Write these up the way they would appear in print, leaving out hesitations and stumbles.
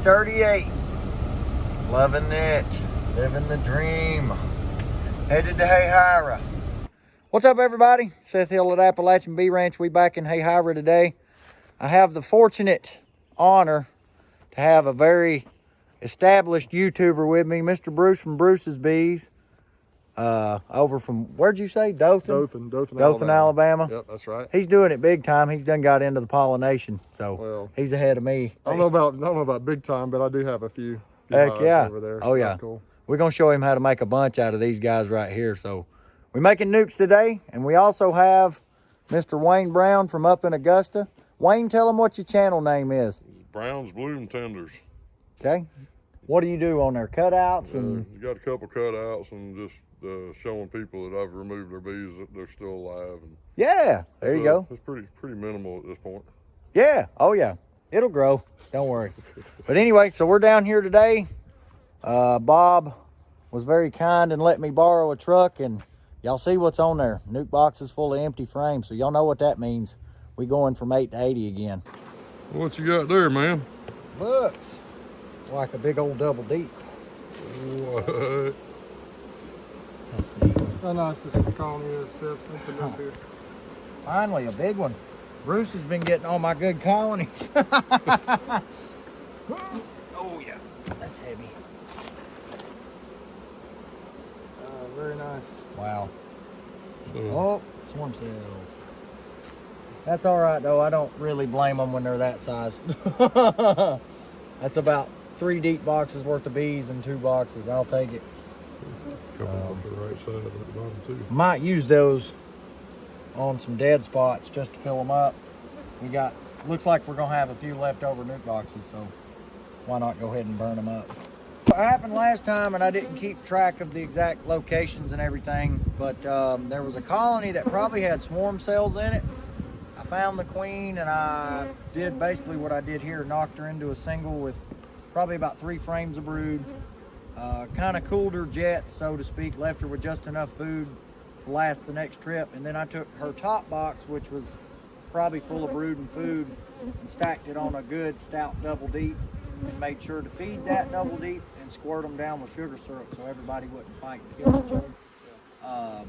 38. Loving it. Living the dream. Headed to Hahira. What's up, everybody? Seth Hill at Appalachian Bee Ranch. We back in Hahira today. I have the fortunate honor to have a very established YouTuber with me, Mr. Bruce from Bruce's Bees. Over from, where'd you say? Dothan, Alabama. Yep, that's right. He's doing it big time. He's done got into the pollination, so he's ahead of me. I don't know about big time, but I do have a few Heck yeah. over there. So that's cool. We're gonna show him how to make a bunch out of these guys right here. So we're making nukes today, and we also have Mr. Wayne Brown from up in Augusta. Wayne, tell him what your channel name is. Brown's Bloom Tenders. Okay. What do you do on there? Cutouts and you got a couple cutouts and just showing people that I've removed their bees that they're still alive. And yeah, there you go. It's pretty minimal at this point. Yeah. Oh yeah. It'll grow. Don't worry. But anyway, so we're down here today. Bob was very kind and let me borrow a truck, and y'all see what's on there. Nuke boxes full of empty frames. So y'all know what that means. We going from 8 to 80 again. What you got there, man? Looks like a big old double deep. What? Let's see. Oh, nice. This is the colony that says something up here. Finally, a big one. Bruce has been getting all my good colonies. Oh yeah, that's heavy. Very nice. Wow. Oh, swarm cells. That's all right though. I don't really blame them when they're that size. That's about 3 deep boxes worth of bees in 2 boxes. I'll take it. Couple off the right side at the bottom too. Might use those on some dead spots just to fill them up. We got, looks like we're gonna have a few leftover nuke boxes, so why not go ahead and burn them up. What happened last time, and I didn't keep track of the exact locations and everything, but there was a colony that probably had swarm cells in it. I found the queen, and I did basically what I did here, knocked her into a single with probably about 3 frames of brood. Kind of cooled her jets, so to speak, left her with just enough food to last the next trip, and then I took her top box, which was probably full of brood and food, and stacked it on a good stout double deep, and made sure to feed that double deep and squirt them down with sugar syrup so everybody wouldn't fight and kill each other.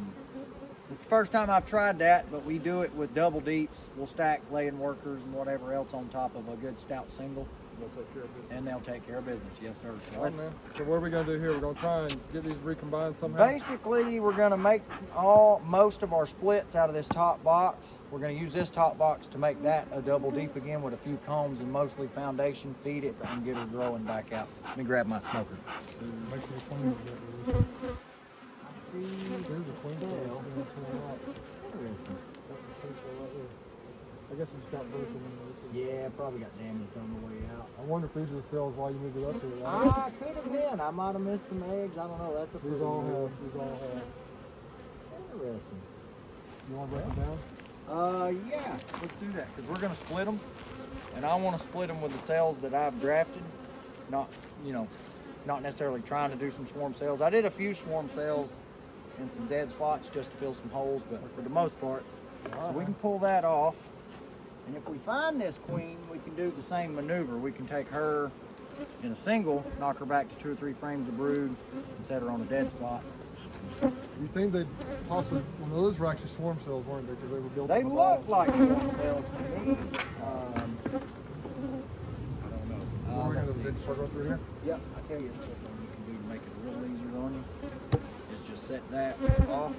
It's the first time I've tried that, but we do it with double deeps. We'll stack laying workers and whatever else on top of a good stout single. They'll take care of business. And they'll take care of business, yes sir. So what are we gonna do here? We're gonna try and get these recombined somehow? Basically, we're gonna make most of our splits out of this top box. We're gonna use this top box to make that a double deep again with a few combs and mostly foundation, feed it, and get her growing back out. Let me grab my smoker. Make sure the queen is there. There's a queen cell. I guess it's got both of them. Yeah, probably got damaged on the way out. I wonder if these are the cells while you moved it up here. Ah, could have been. I might have missed some eggs. I don't know. That's a These all have. Interesting. You want to break them down? Yeah, let's do that, because we're going to split them, and I want to split them with the cells that I've drafted, not necessarily trying to do some swarm cells. I did a few swarm cells in some dead spots just to fill some holes, but for the most part, so we can pull that off. And if we find this queen, we can do the same maneuver. We can take her in a single, knock her back to 2 or 3 frames of brood, and set her on a dead spot. You think they possibly, well, those were actually swarm cells, weren't they? Because they were built. They look like swarm cells to me. I don't know. We're going to circle through here? Yep, I tell you what you can do to make it real easier on you is just set that off,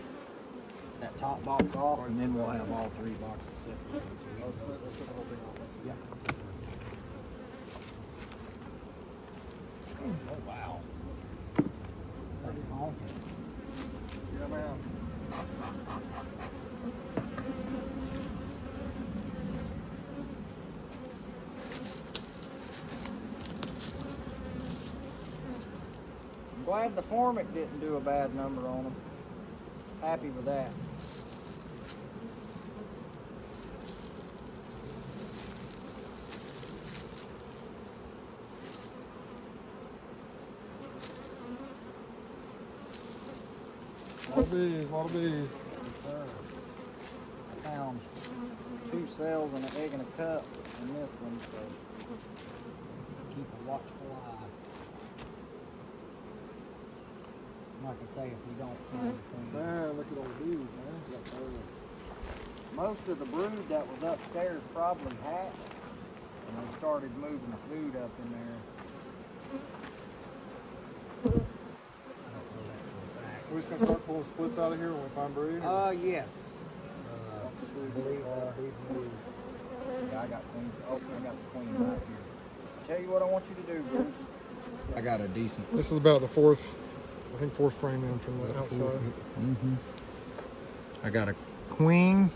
that top box off, and then we'll have all 3 boxes set. Let's set the whole thing off. Yeah. Oh wow. Yeah, man. I'm glad the Formic didn't do a bad number on them. Happy with that. A lot of bees, a lot of bees. Yes, sir. I found 2 cells and an egg in a cup in this one, so keep a watch fly. Like I say, if we don't find the queen. Man, look at all these, man. Yes, sir. Most of the brood that was upstairs probably hatched, and they started moving the food up in there. So we're just gonna start pulling splits out of here when we find brood? Yes. Yeah, I got queens. Oh, I got the queen right here. Tell you what I want you to do, Bruce. I got a decent. This is about the fourth frame in from the outside. I got a queen,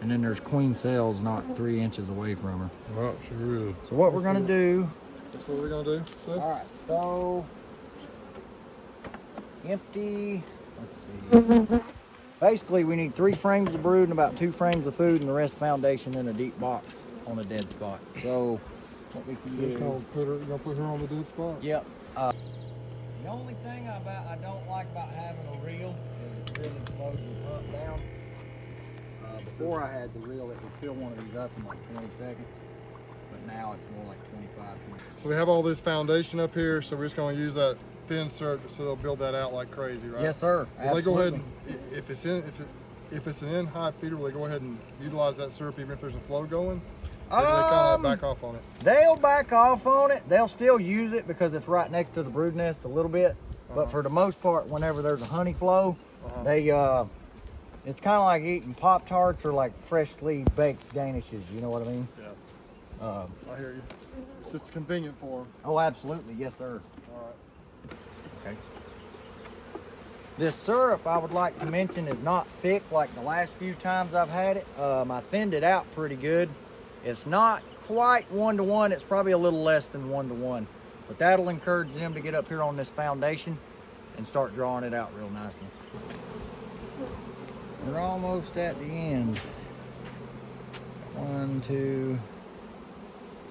and then there's queen cells not 3 inches away from her. Right, sure is. So what we're gonna do? That's what we're gonna do. So? All right. So empty. Let's see. Basically, we need 3 frames of brood and about 2 frames of food, and the rest foundation in a deep box on a dead spot. So what we can You're just do? gonna put her on the dead spot. Yep. The only thing I don't like about having a reel is it really slows the pump down. Before I had the reel, it would fill one of these up in like 20 seconds, but now it's more like 25 minutes. So we have all this foundation up here, so we're just gonna use that thin syrup so they'll build that out like crazy, right? Yes, sir. Will they go ahead and, if it's an in-high feeder, will they go ahead and utilize that syrup even if there's a flow going? Or do they kind of back off on it? They'll back off on it. They'll still use it because it's right next to the brood nest a little bit. But for the most part, whenever there's a honey flow, they it's kind of like eating Pop-Tarts or like freshly baked Danishes. You know what I mean? Yeah. I hear you. It's just convenient for them. Oh, absolutely. Yes, sir. All right. Okay. This syrup, I would like to mention, is not thick like the last few times I've had it. I thinned it out pretty good. It's not quite 1-to-1. It's probably a little less than 1-to-1. But that'll encourage them to get up here on this foundation and start drawing it out real nicely. We're almost at the end. 1, 2,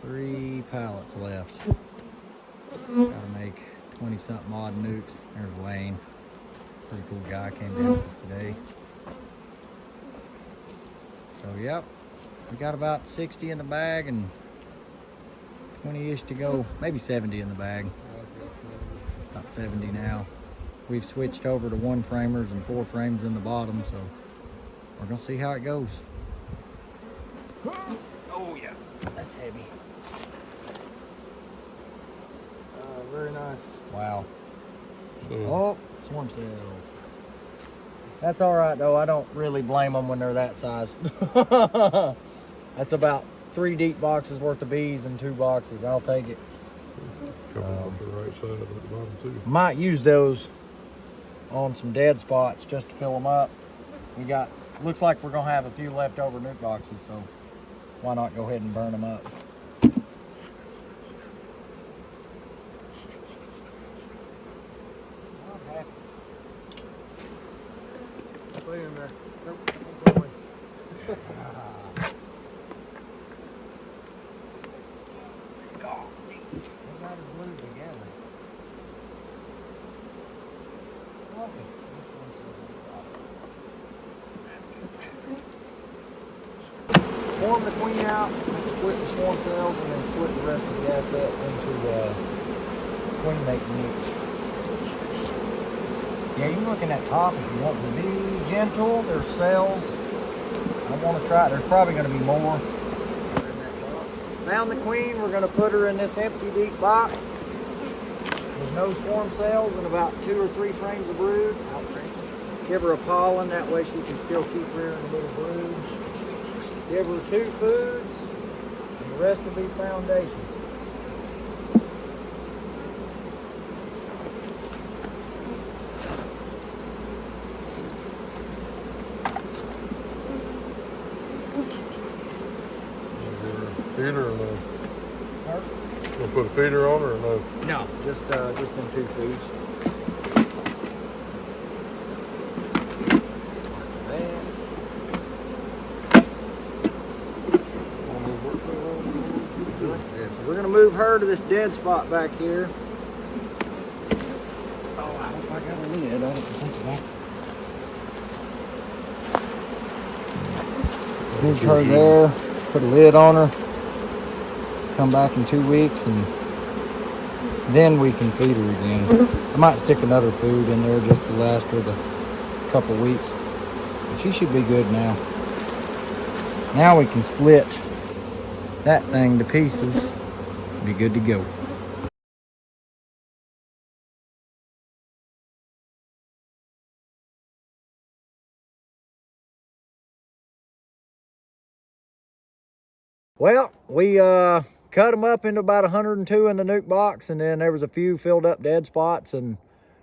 3 pallets left. Gotta make 20-something odd newts. There's Wayne. Pretty cool guy, came down with us today. So, yep. We got about 60 in the bag and 20-ish to go. Maybe 70 in the bag. About 70 now. We've switched over to 1 framers and 4 frames in the bottom, so we're gonna see how it goes. Oh yeah, that's heavy. Very nice. Wow. So, Oh, swarm cells. That's all right though. I don't really blame them when they're that size. That's about 3 deep boxes worth of bees in 2 boxes. I'll take it. coming off the right side at the bottom too. Might use those on some dead spots just to fill them up. We got, looks like we're gonna have a few leftover nuke boxes, so why not go ahead and burn them up? Okay. Stay in there. Nope. Don't go away. They got it glued together. Okay. Form the queen out, split the swarm cells, and then split the rest of the assets into queen making mix. Yeah, you can look in that top if you want to be gentle. There's cells. I want to try it. There's probably going to be more. Found the queen. We're going to put her in this empty deep box. There's no swarm cells and about 2 or 3 frames of brood. Give her a pollen. That way she can still keep rearing a little brood. Give her 2 foods, and the rest will be foundation. Feeder or no? Huh? Gonna put a feeder on her or no? No, just them 2 foods. We're gonna move her to this dead spot back here. Oh, I hope I got a lid. I don't think about it. Move her there. Put a lid on her. Come back in 2 weeks and then we can feed her again. I might stick another food in there just to last her the couple weeks. But she should be good now. Now we can split that thing to pieces. Be good to go. Well, we cut them up into about 102 in the nuke box, and then there was a few filled up dead spots and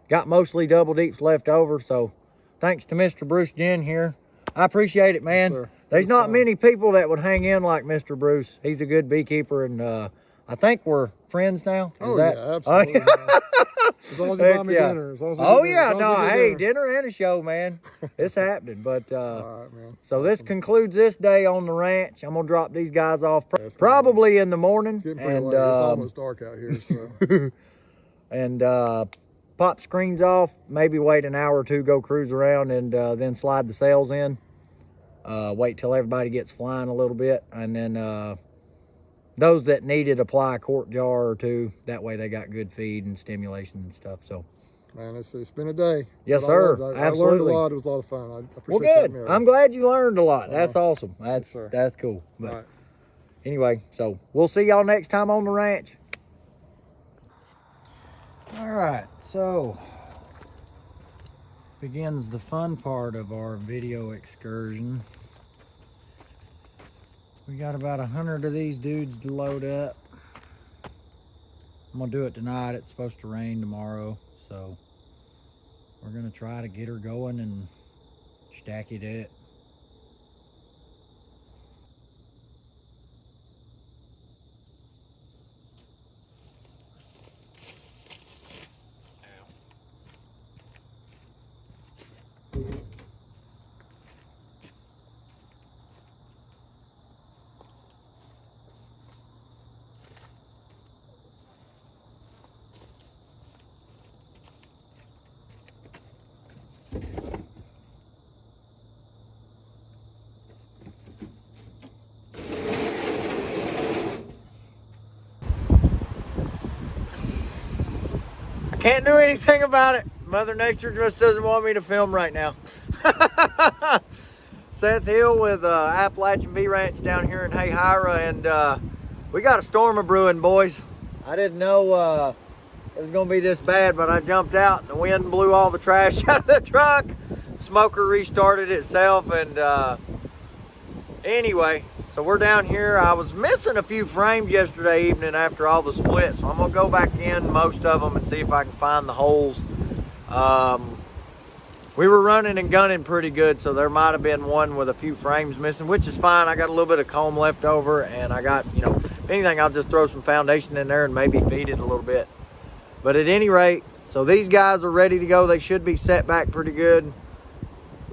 got mostly double deeps left over. So thanks to Mr. Bruce Jen here. I appreciate it, man. Yes, There's not many people that would hang in like Mr. Bruce. He's a good beekeeper, and I think we're friends now. Is that? Yeah, absolutely. As long as you buy me dinner. As long as we Oh get yeah, dinner. no, hey, dinner and a show, man. It's happening. But All right, man. so this concludes this day on the ranch. I'm gonna drop these guys off That's probably in the morning. It's getting pretty late. It's almost dark out here, so. And pop screens off, maybe wait an hour or two, go cruise around, and then slide the sails in. Wait till everybody gets flying a little bit, and then those that need it, apply a quart jar or two. That way they got good feed and stimulation and stuff. So, Man, it's been a day. Yes, But sir. I learned a Absolutely. lot. It was a lot of fun. I appreciate well, you having good. me over. I'm glad you learned a lot. That's awesome. That's sir. that's cool. But All right. anyway, so we'll see y'all next time on the ranch. All right, so begins the fun part of our video excursion. We got about 100 of these dudes to load up. I'm gonna do it tonight. It's supposed to rain tomorrow, so we're gonna try to get her going and stack it up. Can't do anything about it. Mother Nature just doesn't want me to film right now. Seth Hill with Appalachian Bee Ranch down here in Hahira, and we got a storm a brewing, boys. I didn't know it was gonna be this bad, but I jumped out and the wind blew all the trash out of the truck. Smoker restarted itself, and anyway, so we're down here. I was missing a few frames yesterday evening after all the splits, so I'm gonna go back in most of them and see if I can find the holes. We were running and gunning pretty good, so there might have been one with a few frames missing, which is fine. I got a little bit of comb left over, and I got, you know, if anything, I'll just throw some foundation in there and maybe feed it a little bit. But at any rate, so these guys are ready to go. They should be set back pretty good.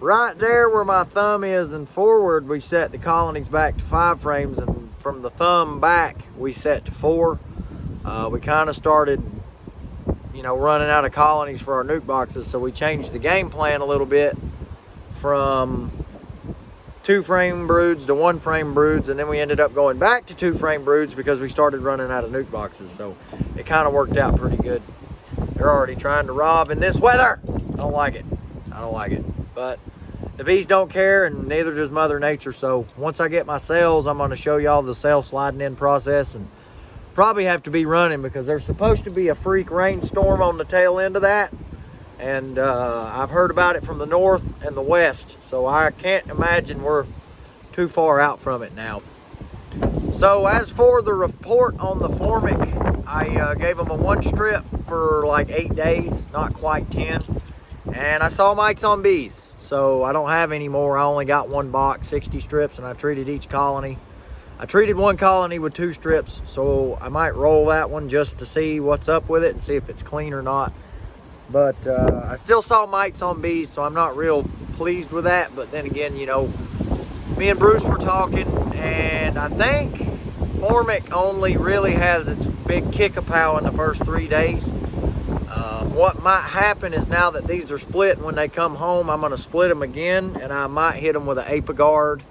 Right there where my thumb is and forward, we set the colonies back to 5 frames, and from the thumb back, we set to 4. We kind of started, you know, running out of colonies for our nuke boxes, so we changed the game plan a little bit from 2 frame broods to 1 frame broods, and then we ended up going back to 2 frame broods because we started running out of nuke boxes. So it kind of worked out pretty good. They're already trying to rob in this weather. I don't like it. I don't like it. But the bees don't care, and neither does Mother Nature. So once I get my cells, I'm going to show y'all the cell sliding in process, and probably have to be running because there's supposed to be a freak rainstorm on the tail end of that. And I've heard about it from the north and the west, so I can't imagine we're too far out from it now. So as for the report on the formic, I gave them a 1 strip for like 8 days, not quite 10. And I saw mites on bees, so I don't have any more. I only got 1 box, 60 strips, and I treated each colony. I treated 1 colony with 2 strips, so I might roll that one just to see what's up with it and see if it's clean or not. But I still saw mites on bees, so I'm not real pleased with that. But then again, you know, me and Bruce were talking, and I think formic only really has its big kick-a-pow in the first 3 days. What might happen is now that these are split, when they come home, I'm going to split them again, and I might hit them with an Apiguard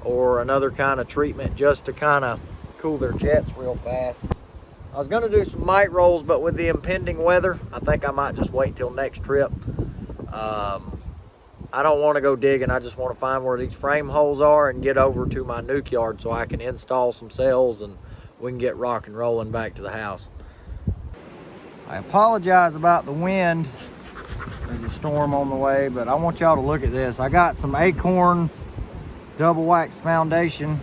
or another kind of treatment just to kind of cool their jets real fast. I was gonna do some mite rolls, but with the impending weather, I think I might just wait till next trip. I don't want to go digging. I just want to find where these frame holes are and get over to my nuke yard so I can install some cells and we can get rock and rolling back to the house. I apologize about the wind. There's a storm on the way, but I want y'all to look at this. I got some acorn double wax foundation,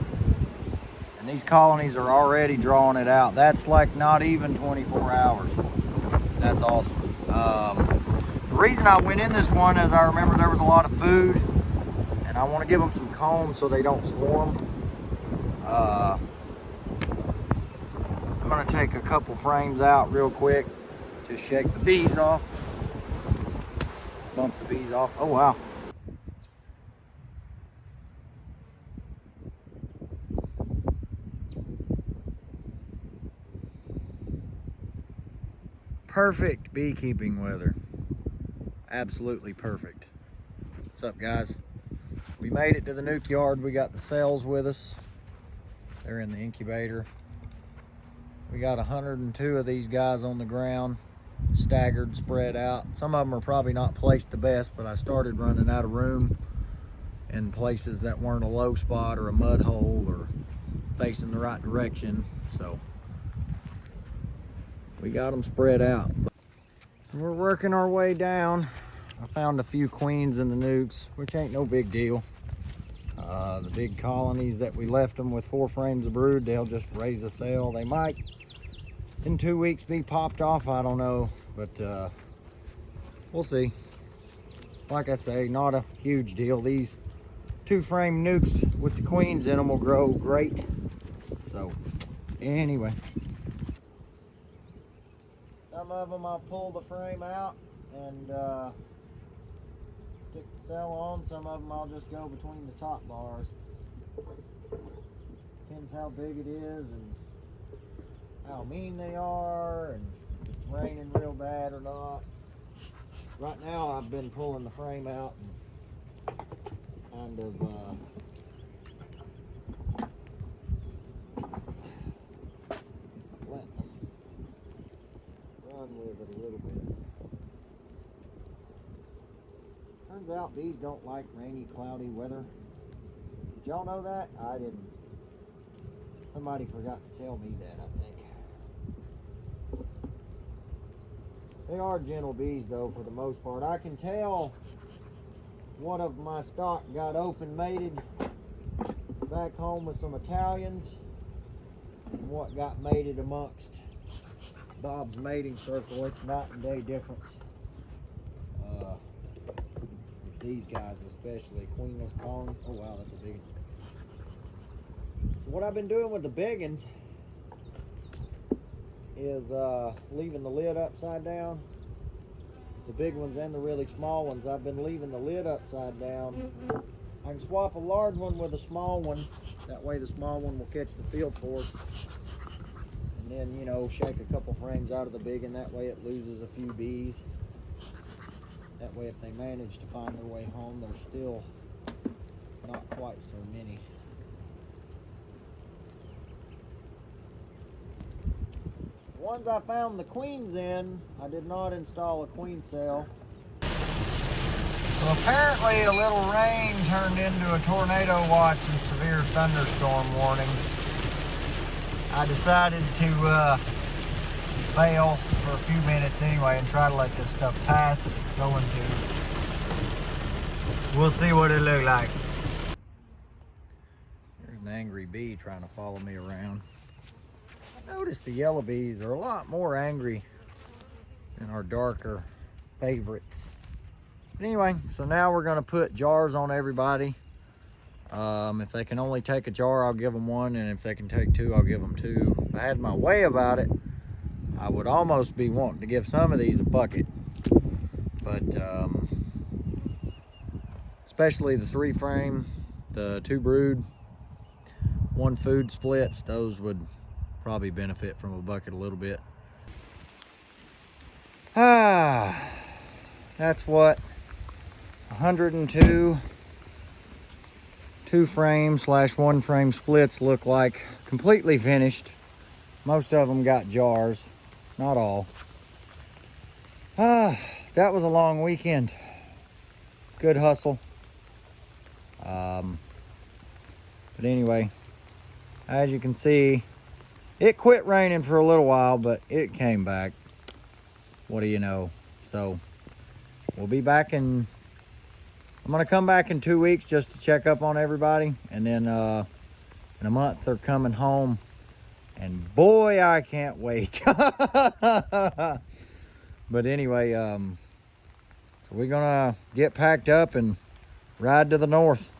and these colonies are already drawing it out. That's like not even 24 hours. That's awesome. The reason I went in this one is I remember there was a lot of food, and I want to give them some combs so they don't swarm. I'm gonna take a couple frames out real quick, just shake the bees off, bump the bees off. Oh wow. Perfect beekeeping weather. Absolutely perfect. What's up, guys? We made it to the nuke yard. We got the cells with us. They're in the incubator. We got 102 of these guys on the ground, staggered, spread out. Some of them are probably not placed the best, but I started running out of room in places that weren't a low spot or a mud hole or facing the right direction. So we got them spread out. So we're working our way down. I found a few queens in the nukes, which ain't no big deal. The big colonies that we left them with 4 frames of brood, they'll just raise a cell. They might in 2 weeks be popped off, I don't know, but we'll see. Like I say, not a huge deal. These 2 frame nukes with the queens in them will grow great. So anyway, some of them I'll pull the frame out and stick the cell on. Some of them I'll just go between the top bars. Depends how big it is and how mean they are and if it's raining real bad or not. Right now I've been pulling the frame out and kind of letting them run with it a little bit. Turns out bees don't like rainy, cloudy weather. Did y'all know that? I didn't. Somebody forgot to tell me that, I think. They are gentle bees though, for the most part. I can tell one of my stock got open mated back home with some Italians and what got mated amongst Bob's mating circle. It's night and day difference. With these guys especially, queenless colonies. Oh wow, that's a big one. So what I've been doing with the big ones is leaving the lid upside down. The big ones and the really small ones, I've been leaving the lid upside down. I can swap a large one with a small one. That way the small one will catch the field force. And then, you know, shake a couple frames out of the big one. That way it loses a few bees. That way if they manage to find their way home, they're still not quite so many. Ones I found the queens in, I did not install a queen cell. So apparently a little rain turned into a tornado watch and severe thunderstorm warning. I decided to bail for a few minutes anyway and try to let this stuff pass if it's going to. We'll see what it looks like. There's an angry bee trying to follow me around. I noticed the yellow bees are a lot more angry than our darker favorites. But anyway, so now we're going to put jars on everybody. If they can only take a jar, I'll give them 1, and if they can take 2, I'll give them 2. If I had my way about it, I would almost be wanting to give some of these a bucket. But especially the 3 frame, the 2 brood, 1 food splits, those would probably benefit from a bucket a little bit. That's what 102 2 frame / 1 frame splits look like, completely finished. Most of them got jars, not all. That was a long weekend. Good hustle. But anyway, as you can see, it quit raining for a little while, but it came back. What do you know? So we'll be back I'm gonna come back in 2 weeks just to check up on everybody. And then in a month they're coming home. And boy, I can't wait. But anyway, so we're gonna get packed up and ride to the north.